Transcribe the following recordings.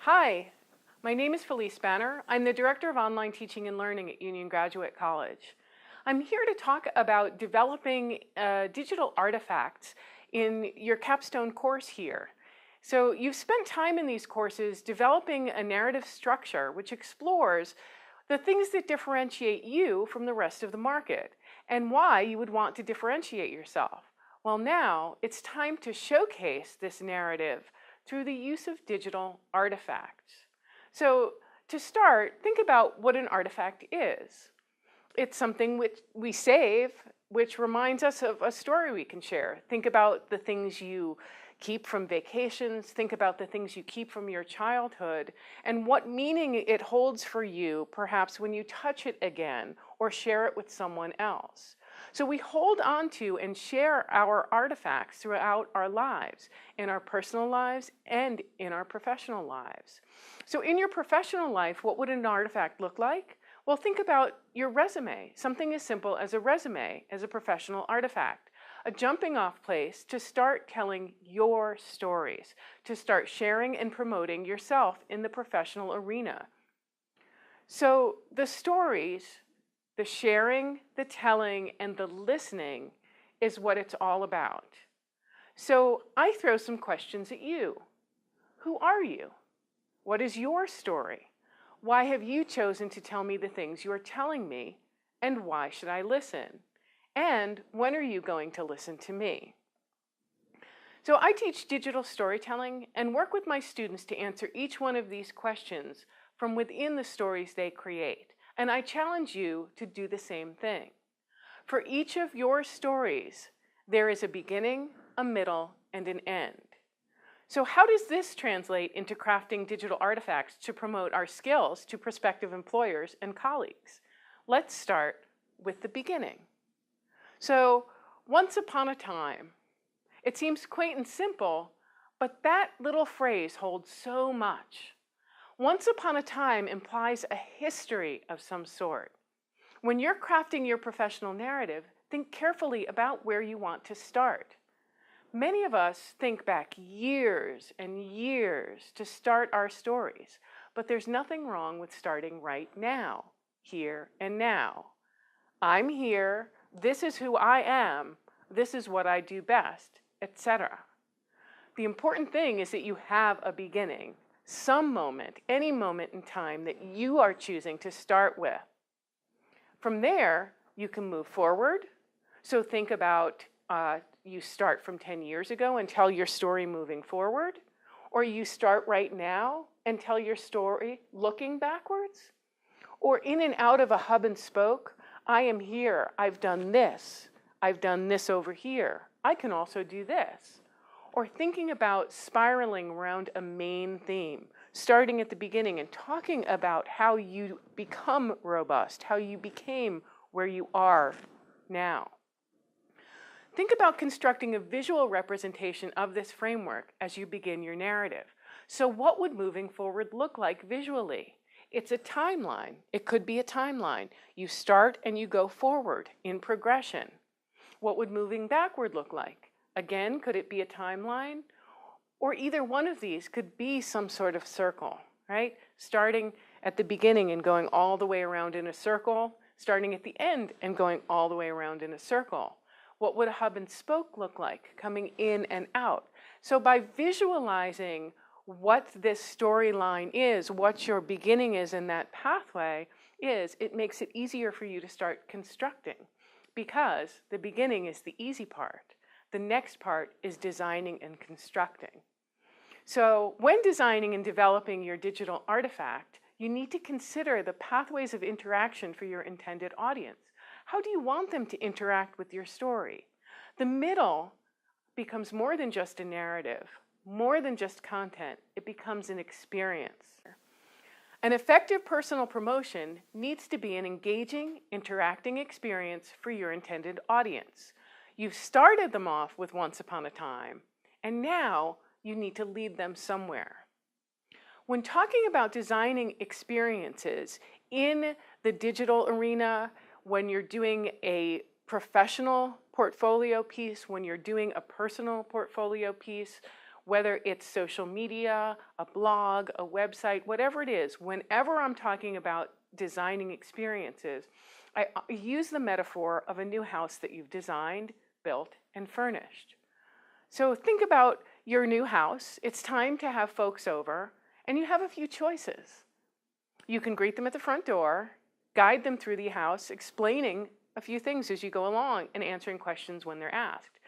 Hi, my name is Phylise. I'm the Director of Online Teaching and Learning at Union Graduate College. I'm here to talk about developing digital artifacts in your capstone course here. So you've spent time in these courses developing a narrative structure which explores the things that differentiate you from the rest of the market and why you would want to differentiate yourself. Well, now it's time to showcase this narrative through the use of digital artifacts. So to start, think about what an artifact is. It's something which we save, which reminds us of a story we can share. Think about the things you keep from vacations, think about the things you keep from your childhood, and what meaning it holds for you, perhaps when you touch it again or share it with someone else. So we hold on to and share our artifacts throughout our lives, in our personal lives and in our professional lives. So in your professional life, what would an artifact look like? Well, think about your resume, something as simple as a resume as a professional artifact, a jumping off place to start telling your stories, to start sharing and promoting yourself in the professional arena. So the stories, the sharing, the telling, and the listening is what it's all about. So I throw some questions at you. Who are you? What is your story? Why have you chosen to tell me the things you are telling me? And why should I listen? And when are you going to listen to me? So I teach digital storytelling and work with my students to answer each one of these questions from within the stories they create. And I challenge you to do the same thing. For each of your stories, there is a beginning, a middle, and an end. So how does this translate into crafting digital artifacts to promote our skills to prospective employers and colleagues? Let's start with the beginning. So once upon a time, it seems quaint and simple, but that little phrase holds so much. Once upon a time implies a history of some sort. When you're crafting your professional narrative, think carefully about where you want to start. Many of us think back years and years to start our stories, but there's nothing wrong with starting right now, here and now. I'm here, this is who I am, this is what I do best, etc. The important thing is that you have a beginning, some moment, any moment in time that you are choosing to start with. From there, you can move forward. So think about you start from 10 years ago and tell your story moving forward, or you start right now and tell your story looking backwards, or in and out of a hub and spoke. I am here, I've done this over here. I can also do this. Or thinking about spiraling around a main theme, starting at the beginning and talking about how you become robust, how you became where you are now. Think about constructing a visual representation of this framework as you begin your narrative. So what would moving forward look like visually? It's a timeline. It could be a timeline. You start and you go forward in progression. What would moving backward look like? Again, could it be a timeline? Or either one of these could be some sort of circle, right? Starting at the beginning and going all the way around in a circle, starting at the end and going all the way around in a circle. What would a hub and spoke look like, coming in and out? So by visualizing what this storyline is, what your beginning is in that pathway is, it makes it easier for you to start constructing, because the beginning is the easy part. The next part is designing and constructing. So when designing and developing your digital artifact, you need to consider the pathways of interaction for your intended audience. How do you want them to interact with your story? The middle becomes more than just a narrative, more than just content. It becomes an experience. An effective personal promotion needs to be an engaging, interacting experience for your intended audience. You've started them off with once upon a time, and now you need to lead them somewhere. When talking about designing experiences in the digital arena, when you're doing a professional portfolio piece, when you're doing a personal portfolio piece, whether it's social media, a blog, a website, whatever it is. Whenever I'm talking about designing experiences, I use the metaphor of a new house that you've designed, built, and furnished. So think about your new house. It's time to have folks over, and you have a few choices. You can greet them at the front door, guide them through the house, explaining a few things as you go along and answering questions when they're asked.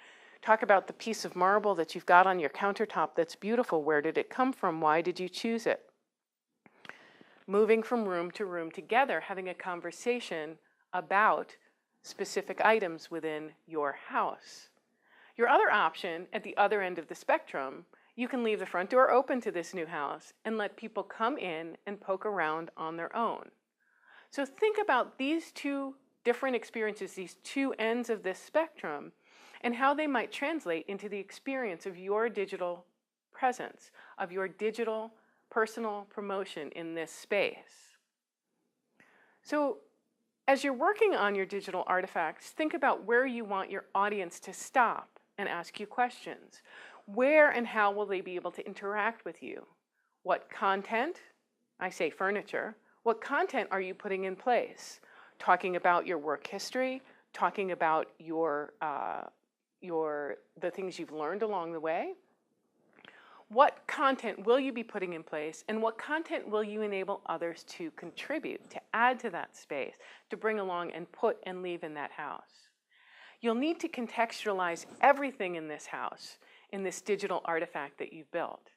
Talk about the piece of marble that you've got on your countertop that's beautiful. Where did it come from? Why did you choose it? Moving from room to room together, having a conversation about specific items within your house. Your other option, at the other end of the spectrum, you can leave the front door open to this new house and let people come in and poke around on their own. So think about these two different experiences, these two ends of this spectrum, and how they might translate into the experience of your digital presence, of your digital personal promotion in this space. So as you're working on your digital artifacts, think about where you want your audience to stop and ask you questions. Where and how will they be able to interact with you? What content, I say furniture, what content are you putting in place? Talking about your work history, talking about the things you've learned along the way. What content will you be putting in place, and what content will you enable others to contribute, to add to that space, to bring along and put and leave in that house? You'll need to contextualize everything in this house, in this digital artifact that you've built.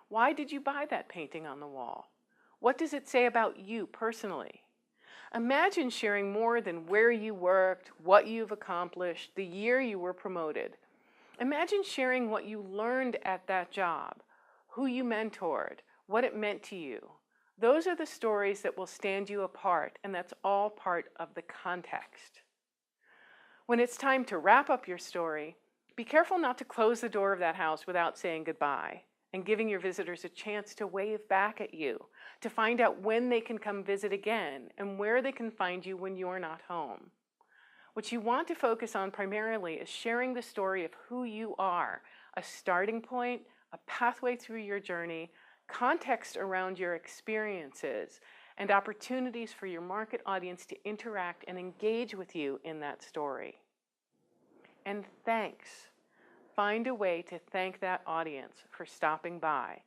Why did you buy that painting on the wall? What does it say about you personally? Imagine sharing more than where you worked, what you've accomplished, the year you were promoted. Imagine sharing what you learned at that job, who you mentored, what it meant to you. Those are the stories that will stand you apart, and that's all part of the context. When it's time to wrap up your story, be careful not to close the door of that house without saying goodbye and giving your visitors a chance to wave back at you, to find out when they can come visit again and where they can find you when you're not home. What you want to focus on primarily is sharing the story of who you are, a starting point, a pathway through your journey, context around your experiences, and opportunities for your market audience to interact and engage with you in that story. And thanks. Find a way to thank that audience for stopping by,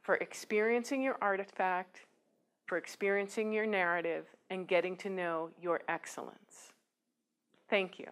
for experiencing your artifact, for experiencing your narrative, and getting to know your excellence. Thank you.